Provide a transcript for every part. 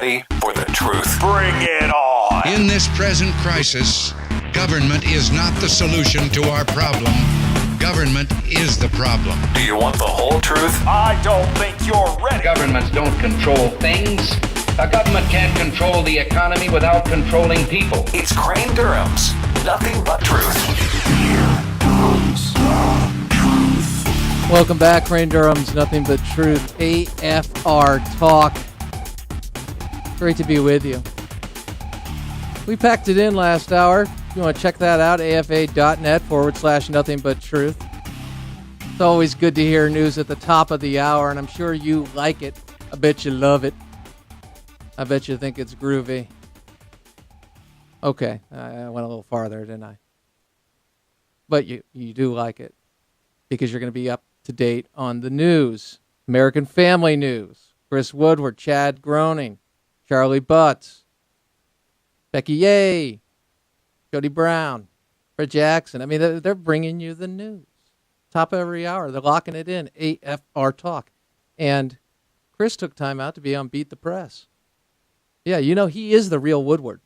ready for the truth? Bring it on! In this present crisis, government is not the solution to our problem. Government is the problem. Do you want the whole truth? I don't think you're ready. Governments don't control things. A government can't control the economy without controlling people. It's Crane Durham's Nothing But Truth. Welcome back, Crane Durham's Nothing But Truth, AFR Talk. Great to be with you. We packed it in last hour. If you want to check that out, afa.net/nothing but truth. It's always good to hear news at the top of the hour, and I'm sure you like it. I bet you love it. I bet you think it's groovy. Okay, I went a little farther, didn't I? But you do like it because you're going to be up to date on the news. American Family News. Chris Woodward, Chad Groening, Charlie Butts, Becky Yeh, Jody Brown, Fred Jackson. I mean, they're bringing you the news. Top of every hour. They're locking it in. AFR Talk. And Chris took time out to be on Beat the Press. Yeah, you know, he is the real Woodward.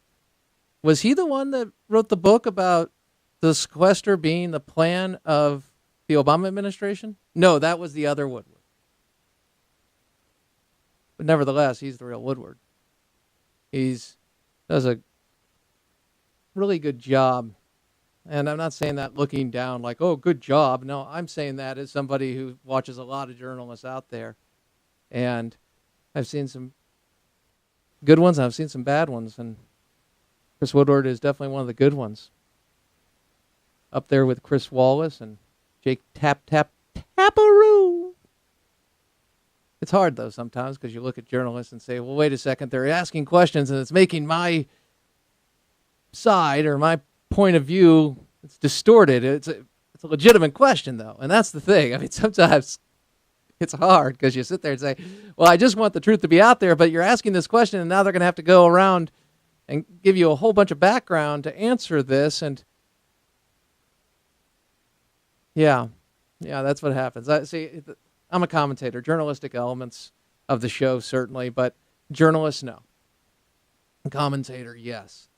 Was he the one that wrote the book about the sequester being the plan of the Obama administration? No, that was the other Woodward. But nevertheless, he's the real Woodward. Does a really good job. And I'm not saying that looking down like, oh, good job. No, I'm saying that as somebody who watches a lot of journalists out there. And I've seen some good ones, and I've seen some bad ones. And Chris Woodward is definitely one of the good ones. Up there with Chris Wallace and Jake Taparoo. It's hard, though, sometimes, because you look at journalists and say, well, wait a second, they're asking questions, and it's making my side or my point of view, it's distorted. It's a legitimate question, though, and that's the thing. I mean, sometimes it's hard because you sit there and say, well, I just want the truth to be out there, but you're asking this question, and now they're going to have to go around and give you a whole bunch of background to answer this, and yeah, that's what happens. I'm a commentator. Journalistic elements of the show, certainly, but journalists, no. Commentator, yes.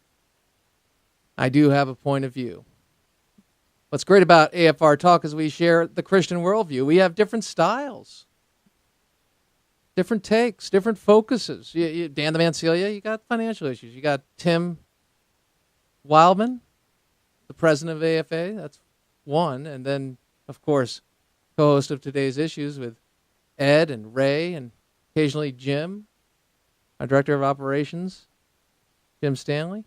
I do have a point of view. What's great about AFR Talk is we share the Christian worldview. We have different styles, different takes, different focuses. Dan the Mancilia, you got financial issues. You got Tim Wildman, the president of AFA. That's one. And then, of course, co-host of Today's Issues with Ed and Ray and occasionally Jim, our director of operations, Jim Stanley.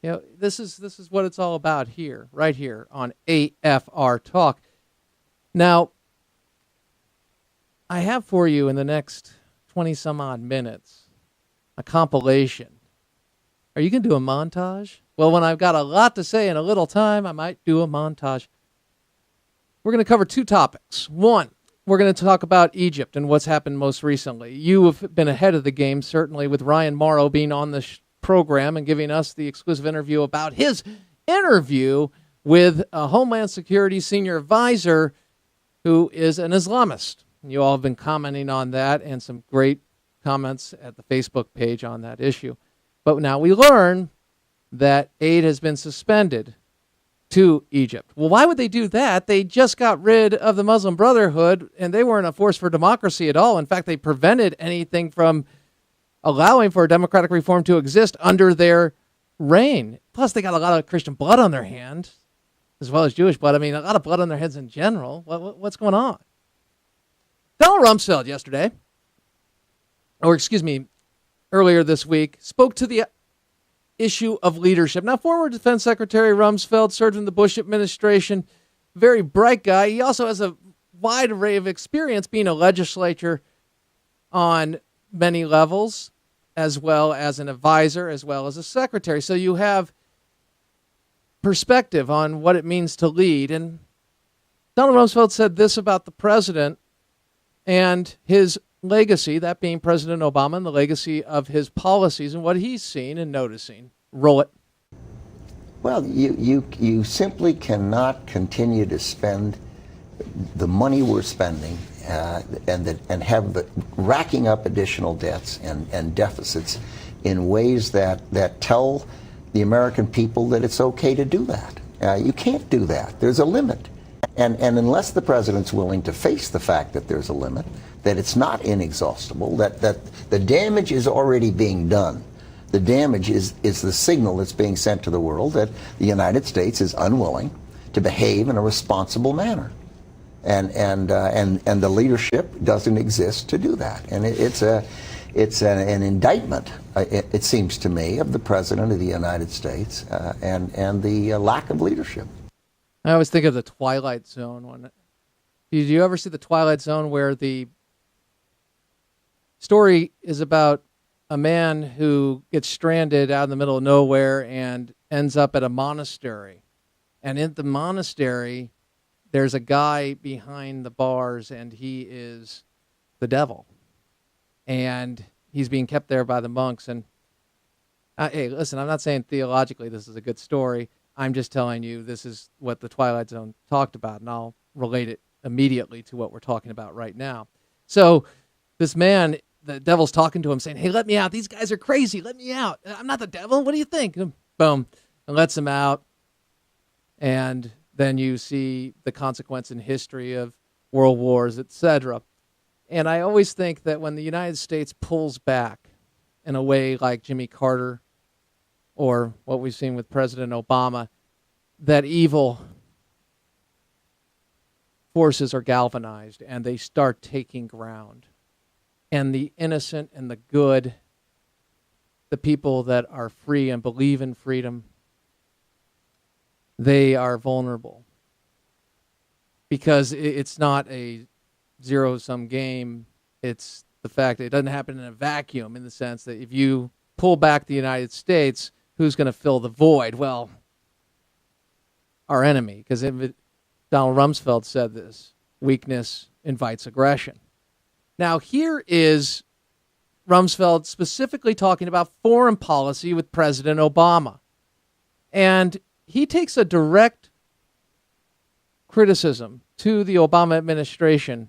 You know, this is what it's all about here, right here on AFR Talk. Now, I have for you in the next 20-some-odd minutes a compilation. Are you going to do a montage? Well, when I've got a lot to say in a little time, I might do a montage. We're going to cover two topics. One, we're going to talk about Egypt and what's happened most recently. You have been ahead of the game, certainly, with Ryan Morrow being on the program and giving us the exclusive interview about his interview with a Homeland Security senior advisor who is an Islamist. You all have been commenting on that and some great comments at the Facebook page on that issue. But now we learn that aid has been suspended to Egypt. Well, why would they do that? They just got rid of the Muslim Brotherhood, and they weren't a force for democracy at all. In fact, they prevented anything from allowing for democratic reform to exist under their reign. Plus, they got a lot of Christian blood on their hands, as well as Jewish blood. I mean, a lot of blood on their heads in general. What's going on? Donald Rumsfeld yesterday, earlier this week, spoke to the issue of leadership. Now, former Defense Secretary Rumsfeld served in the Bush administration, very bright guy. He also has a wide array of experience being a legislator on many levels, as well as an advisor, as well as a secretary. So you have perspective on what it means to lead. And Donald Rumsfeld said this about the president and his legacy, that being President Obama, and the legacy of his policies and what he's seen and noticing. Roll it. Well, you simply cannot continue to spend the money we're spending and have racking up additional debts and deficits in ways that tell the American people that it's okay to do that. You can't do that. There's a limit. And unless the president's willing to face the fact that there's a limit, that it's not inexhaustible, that the damage is already being done. The damage is the signal that's being sent to the world that the United States is unwilling to behave in a responsible manner. And the leadership doesn't exist to do that. And it's an indictment, it seems to me, of the President of the United States and the lack of leadership. I always think of the Twilight Zone. Did you ever see the Twilight Zone where the story is about a man who gets stranded out in the middle of nowhere and ends up at a monastery? And in the monastery, there's a guy behind the bars, and he is the devil. And he's being kept there by the monks. And hey, listen, I'm not saying theologically this is a good story. I'm just telling you this is what the Twilight Zone talked about, and I'll relate it immediately to what we're talking about right now. So this man, the devil's talking to him, saying, hey, let me out. These guys are crazy. Let me out. I'm not the devil. What do you think? Boom. And lets him out. And then you see the consequence in history of world wars, etc. And I always think that when the United States pulls back in a way like Jimmy Carter or what we've seen with President Obama, that evil forces are galvanized and they start taking ground. And the innocent and the good, the people that are free and believe in freedom, they are vulnerable. Because it's not a zero-sum game. It's the fact that it doesn't happen in a vacuum, in the sense that if you pull back the United States, who's going to fill the void? Well, our enemy. Because Donald Rumsfeld said this: weakness invites aggression. Now, here is Rumsfeld specifically talking about foreign policy with President Obama. And he takes a direct criticism to the Obama administration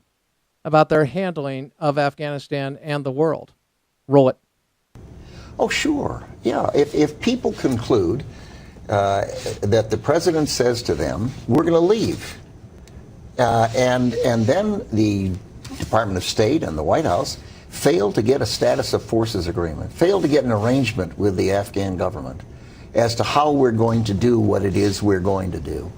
about their handling of Afghanistan and the world. Roll it. Oh, sure. Yeah. If people conclude that the president says to them, we're going to leave, and then the Department of State and the White House failed to get a status of forces agreement, failed to get an arrangement with the Afghan government as to how we're going to do what it is we're going to do,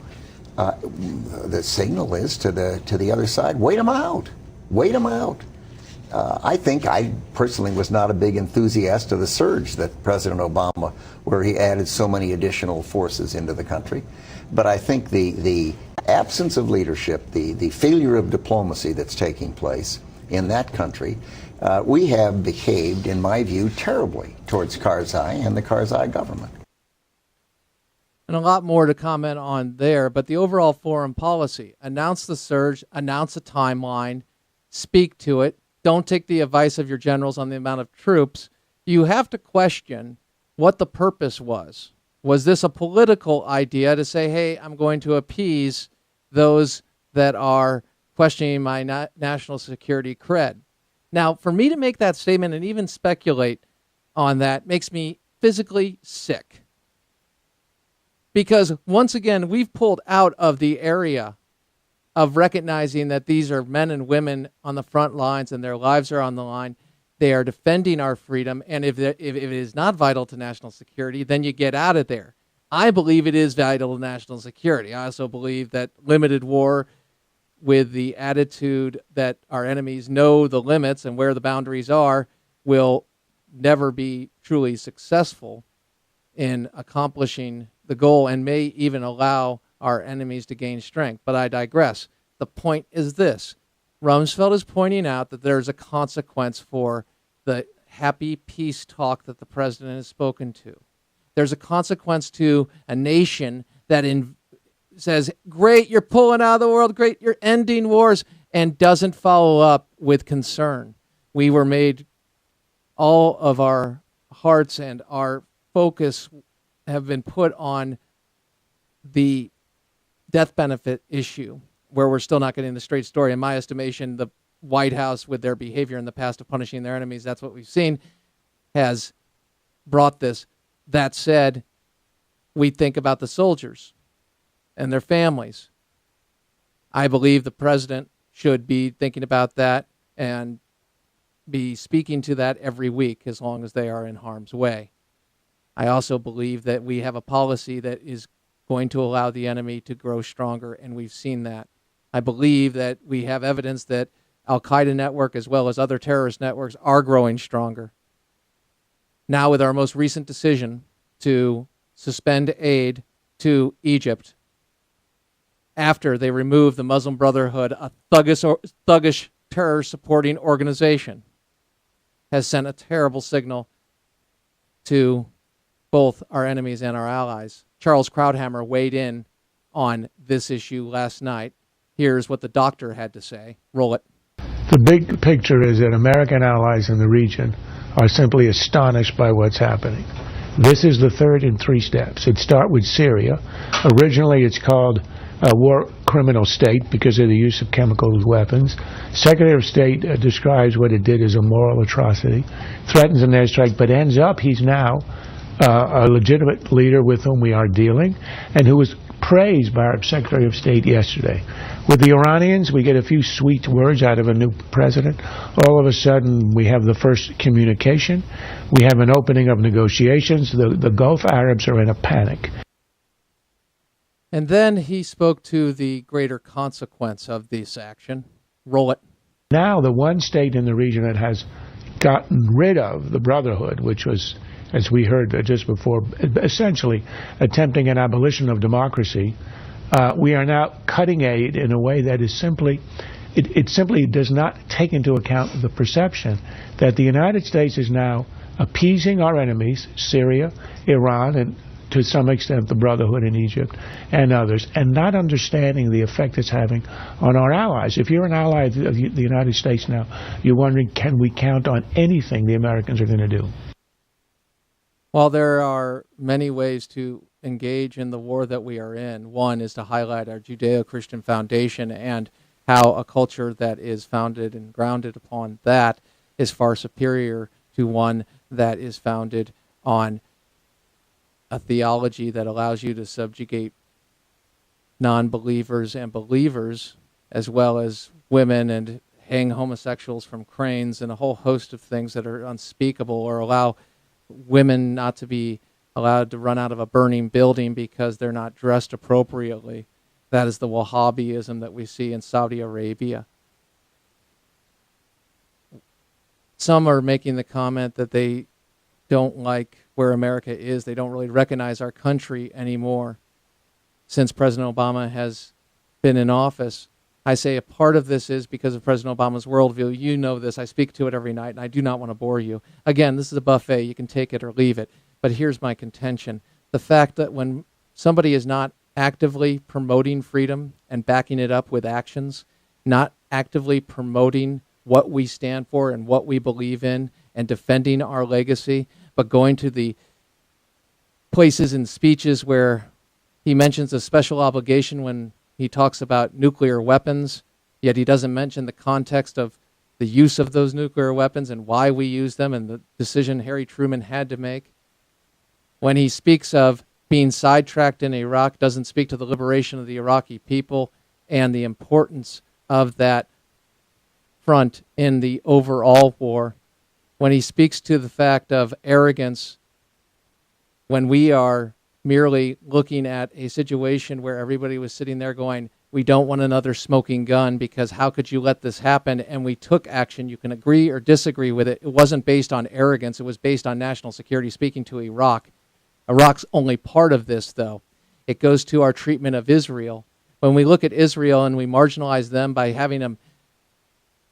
the signal is to the other side, wait them out. Wait them out. I personally was not a big enthusiast of the surge that President Obama, where he added so many additional forces into the country. But I think the absence of leadership, the failure of diplomacy that's taking place in that country, we have behaved, in my view, terribly towards Karzai and the Karzai government. And a lot more to comment on there, but the overall foreign policy: announce the surge, announce a timeline, speak to it. Don't take the advice of your generals on the amount of troops. You have to question what the purpose was. Was this a political idea to say, hey, I'm going to appease those that are questioning my national security cred? Now, for me to make that statement and even speculate on that makes me physically sick. Because, once again, we've pulled out of the area of recognizing that these are men and women on the front lines and their lives are on the line. They are defending our freedom. And if it is not vital to national security, then you get out of there. I believe it is vital to national security. I also believe that limited war, with the attitude that our enemies know the limits and where the boundaries are, will never be truly successful in accomplishing the goal and may even allow our enemies to gain strength. But I digress. The point is this. Rumsfeld is pointing out that there's a consequence for the happy peace talk that the president has spoken to. There's a consequence to a nation that says, great, you're pulling out of the world, great, you're ending wars, and doesn't follow up with concern. We were made, all of our hearts and our focus have been put on the death benefit issue, where we're still not getting the straight story. In my estimation, the White House, with their behavior in the past of punishing their enemies, that's what we've seen, has brought this. That said, we think about the soldiers and their families. I believe the president should be thinking about that and be speaking to that every week as long as they are in harm's way. I also believe that we have a policy that is going to allow the enemy to grow stronger, and we've seen that. I believe that we have evidence that Al-Qaeda network as well as other terrorist networks are growing stronger. Now, with our most recent decision to suspend aid to Egypt after they removed the Muslim Brotherhood, a thuggish terror-supporting organization, has sent a terrible signal to both our enemies and our allies. Charles Krauthammer weighed in on this issue last night. Here's what the doctor had to say. Roll it. The big picture is that American allies in the region are simply astonished by what's happening. This is the third in 3 steps. It starts with Syria. Originally it's called a war criminal state because of the use of chemical weapons. Secretary of State describes what it did as a moral atrocity, threatens an airstrike, but ends up he's now a legitimate leader with whom we are dealing and who was praised by our Secretary of State yesterday. With the Iranians, we get a few sweet words out of a new president. All of a sudden, we have the first communication. We have an opening of negotiations. The Gulf Arabs are in a panic. And then he spoke to the greater consequence of this action. Roll it. Now, the one state in the region that has gotten rid of the Brotherhood, which was, as we heard just before, essentially attempting an abolition of democracy, we are now cutting aid in a way that is simply, it simply does not take into account the perception that the United States is now appeasing our enemies, Syria, Iran, and to some extent the Brotherhood in Egypt and others, and not understanding the effect it's having on our allies. If you're an ally of the United States now, you're wondering, can we count on anything the Americans are going to do? Well, there are many ways to engage in the war that we are in. One is to highlight our Judeo-Christian foundation and how a culture that is founded and grounded upon that is far superior to one that is founded on a theology that allows you to subjugate non-believers and believers, as well as women, and hang homosexuals from cranes and a whole host of things that are unspeakable, or allow women not to be allowed to run out of a burning building because they're not dressed appropriately. That is the Wahhabism that we see in Saudi Arabia. Some are making the comment that they don't like where America is. They don't really recognize our country anymore since President Obama has been in office. I say a part of this is because of President Obama's worldview. You know this. I speak to it every night, and I do not want to bore you. Again, this is a buffet. You can take it or leave it. But here's my contention. The fact that when somebody is not actively promoting freedom and backing it up with actions, not actively promoting what we stand for and what we believe in and defending our legacy, but going to the places in speeches where he mentions a special obligation when he talks about nuclear weapons, yet he doesn't mention the context of the use of those nuclear weapons and why we use them and the decision Harry Truman had to make. When he speaks of being sidetracked in Iraq, doesn't speak to the liberation of the Iraqi people and the importance of that front in the overall war. When he speaks to the fact of arrogance, when we are merely looking at a situation where everybody was sitting there going, we don't want another smoking gun because how could you let this happen? And we took action. You can agree or disagree with it. It wasn't based on arrogance. It was based on national security, speaking to Iraq. Iraq's only part of this, though. It goes to our treatment of Israel. When we look at Israel and we marginalize them by having them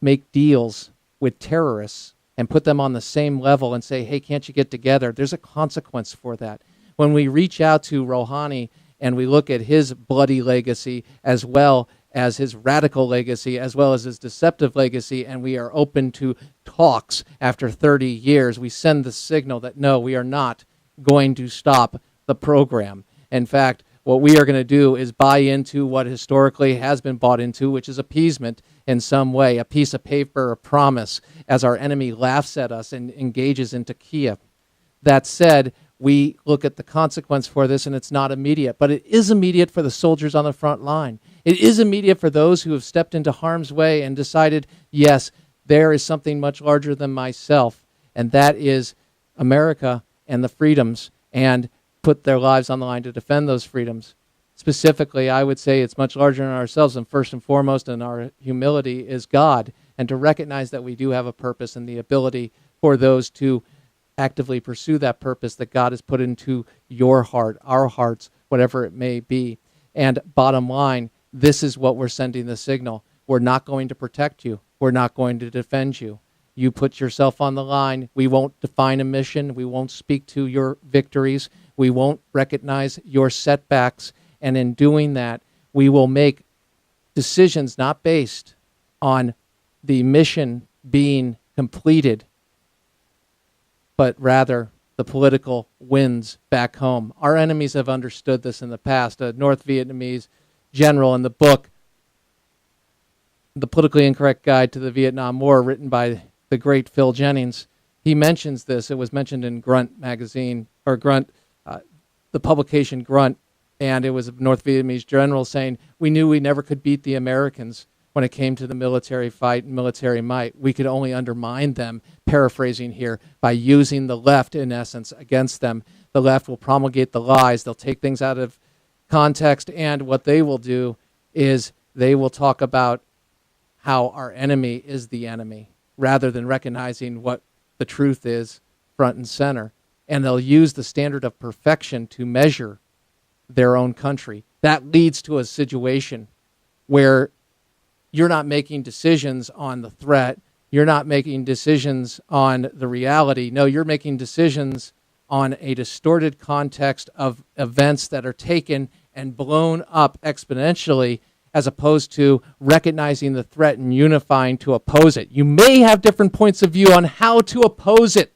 make deals with terrorists and put them on the same level and say, hey, can't you get together? There's a consequence for that. When we reach out to Rouhani and we look at his bloody legacy as well as his radical legacy as well as his deceptive legacy, and we are open to talks after 30 years, we send the signal that no, we are not going to stop the program. In fact, what we are going to do is buy into what historically has been bought into, which is appeasement in some way, a piece of paper, a promise, as our enemy laughs at us and engages into Kiev. That said, we look at the consequence for this, and it's not immediate, but it is immediate for the soldiers on the front line. It is immediate for those who have stepped into harm's way and decided, yes, there is something much larger than myself, and that is America and the freedoms, and put their lives on the line to defend those freedoms. Specifically, I would say it's much larger than ourselves, and first and foremost in our humility is God, and to recognize that we do have a purpose and the ability for those to actively pursue that purpose that God has put into your heart, our hearts, whatever it may be. And bottom line, this is what we're sending the signal. We're not going to protect you. We're not going to defend you. You put yourself on the line. We won't define a mission. We won't speak to your victories. We won't recognize your setbacks. And in doing that, we will make decisions not based on the mission being completed, but rather the political wins back home. Our enemies have understood this in the past. A North Vietnamese general in the book, The Politically Incorrect Guide to the Vietnam War, written by the great Phil Jennings, he mentions this. It was mentioned in Grunt magazine, or Grunt, the publication Grunt, and it was a North Vietnamese general saying, we knew we never could beat the Americans when it came to the military fight and military might. We could only undermine them, paraphrasing here, by using the left, in essence, against them. The left will promulgate the lies. They'll take things out of context, and what they will do is they will talk about how our enemy is the enemy, rather than recognizing what the truth is front and center. And they'll use the standard of perfection to measure their own country. That leads to a situation where you're not making decisions on the threat. You're not making decisions on the reality. No, you're making decisions on a distorted context of events that are taken and blown up exponentially, as opposed to recognizing the threat and unifying to oppose it. You may have different points of view on how to oppose it.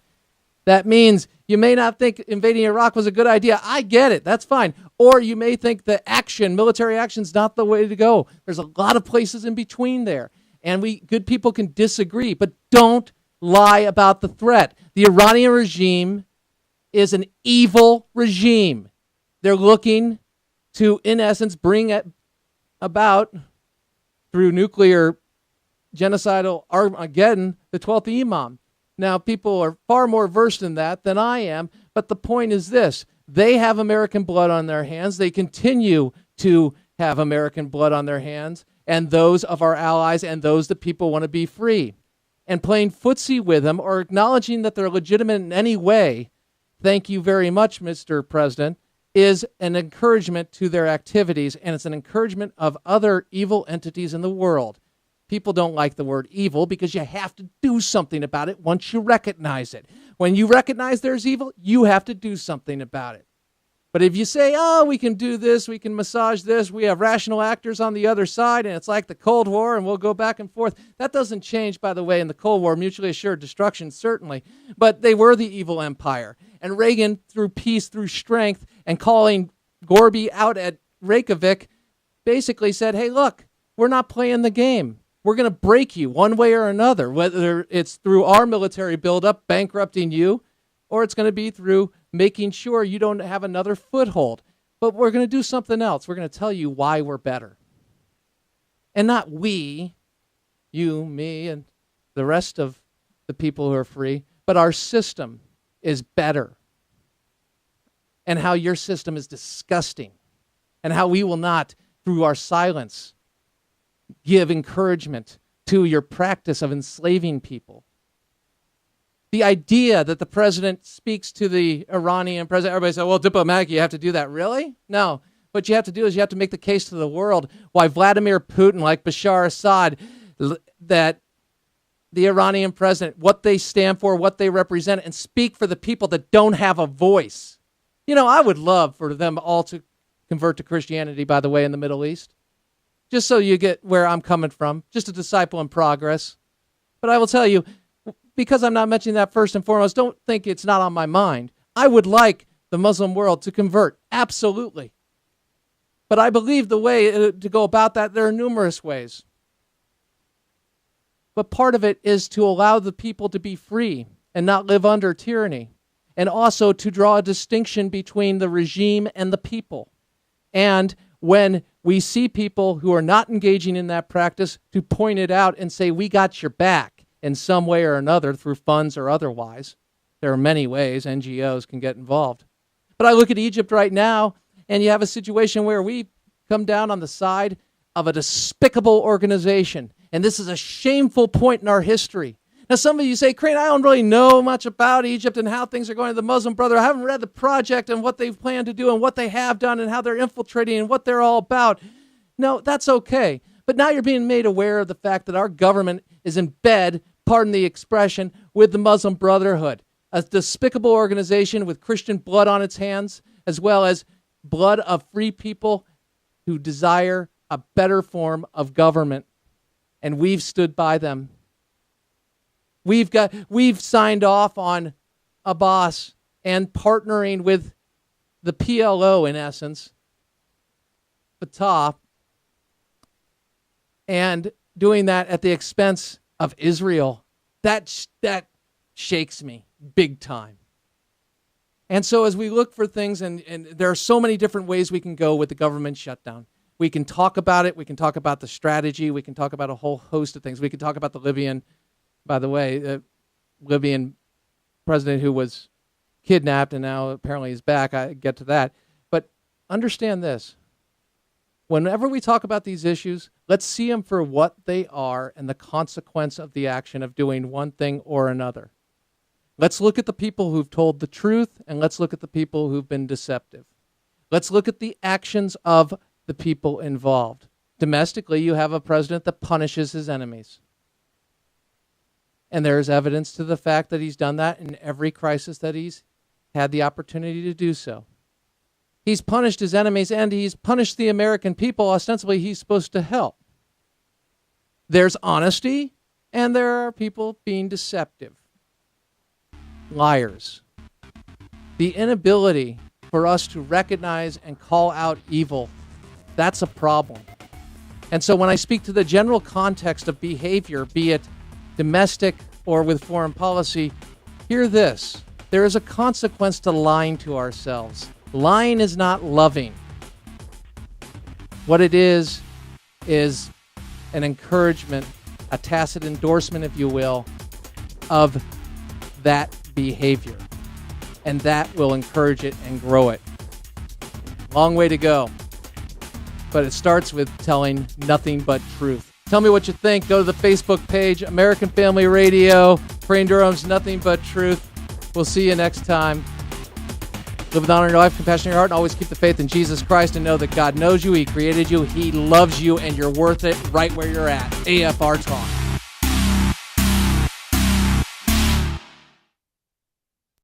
That means you may not think invading Iraq was a good idea. I get it. That's fine. Or you may think that military action is not the way to go. There's a lot of places in between there. And good people can disagree, but don't lie about the threat. The Iranian regime is an evil regime. They're looking to, in essence, bring it about through nuclear genocidal Armageddon, the 12th Imam. Now, people are far more versed in that than I am, but the point is this. They have American blood on their hands. They continue to have American blood on their hands, and those of our allies and those that people want to be free. And playing footsie with them or acknowledging that they're legitimate in any way, thank you very much, Mr. President, is an encouragement to their activities, and it's an encouragement of other evil entities in the world. People don't like the word evil because you have to do something about it once you recognize it. When you recognize there's evil, you have to do something about it. But if you say, oh, we can do this, we can massage this, we have rational actors on the other side, and it's like the Cold War, and we'll go back and forth. That doesn't change, by the way, in the Cold War, mutually assured destruction, certainly. But they were the evil empire. And Reagan, through peace, through strength, and calling Gorby out at Reykjavik, basically said, hey, look, we're not playing the game. We're going to break you one way or another, whether it's through our military buildup, bankrupting you, or it's going to be through making sure you don't have another foothold. But we're going to do something else. We're going to tell you why we're better. And not we, you, me, and the rest of the people who are free, but our system is better. And how your system is disgusting. And how we will not, through our silence, give encouragement to your practice of enslaving people. The idea that the president speaks to the Iranian president, everybody says, well, diplomatically, you have to do that. Really? No. What you have to do is you have to make the case to the world why Vladimir Putin, like Bashar Assad, that the Iranian president, what they stand for, what they represent, and speak for the people that don't have a voice. You know, I would love for them all to convert to Christianity, by the way, in the Middle East. Just so you get where I'm coming from, just a disciple in progress. But I will tell you, because I'm not mentioning that first and foremost, don't think it's not on my mind. I would like the Muslim world to convert, absolutely. But I believe the way to go about that, there are numerous ways. But part of it is to allow the people to be free and not live under tyranny, and also to draw a distinction between the regime and the people. And when we see people who are not engaging in that practice, to point it out and say, we got your back in some way or another, through funds or otherwise. There are many ways NGOs can get involved. But I look at Egypt right now, and you have a situation where we come down on the side of a despicable organization. And this is a shameful point in our history. Now, some of you say, Crane, I don't really know much about Egypt and how things are going to the Muslim Brotherhood. I haven't read the project and what they've planned to do and what they have done and how they're infiltrating and what they're all about. No, that's okay. But now you're being made aware of the fact that our government is in bed, pardon the expression, with the Muslim Brotherhood, a despicable organization with Christian blood on its hands, as well as blood of free people who desire a better form of government. And we've stood by them. We've signed off on Abbas and partnering with the PLO, in essence, Fatah, and doing that at the expense of Israel. That shakes me big time. And so as we look for things, and there are so many different ways we can go with the government shutdown. We can talk about it. We can talk about the strategy. We can talk about a whole host of things. We can talk about the Libyan, by the way, Libyan president who was kidnapped and now apparently is back. I get to that. But understand this. Whenever we talk about these issues, let's see them for what they are and the consequence of the action of doing one thing or another. Let's look at the people who've told the truth, and let's look at the people who've been deceptive. Let's look at the actions of the people involved. Domestically, you have a president that punishes his enemies. And there is evidence to the fact that he's done that in every crisis that he's had the opportunity to do so. He's punished his enemies, and he's punished the American people. Ostensibly, he's supposed to help. There's honesty, and there are people being deceptive. Liars. The inability for us to recognize and call out evil, that's a problem. And so when I speak to the general context of behavior, be it domestic or with foreign policy, hear this. There is a consequence to lying to ourselves. Lying is not loving. What it is an encouragement, a tacit endorsement, if you will, of that behavior. And that will encourage it and grow it. Long way to go. But it starts with telling nothing but truth. Tell me what you think. Go to the Facebook page, American Family Radio, Crane Durham's Nothing But Truth. We'll see you next time. Live with honor in your life, compassion in your heart, and always keep the faith in Jesus Christ and know that God knows you, He created you, He loves you, and you're worth it right where you're at. AFR Talk.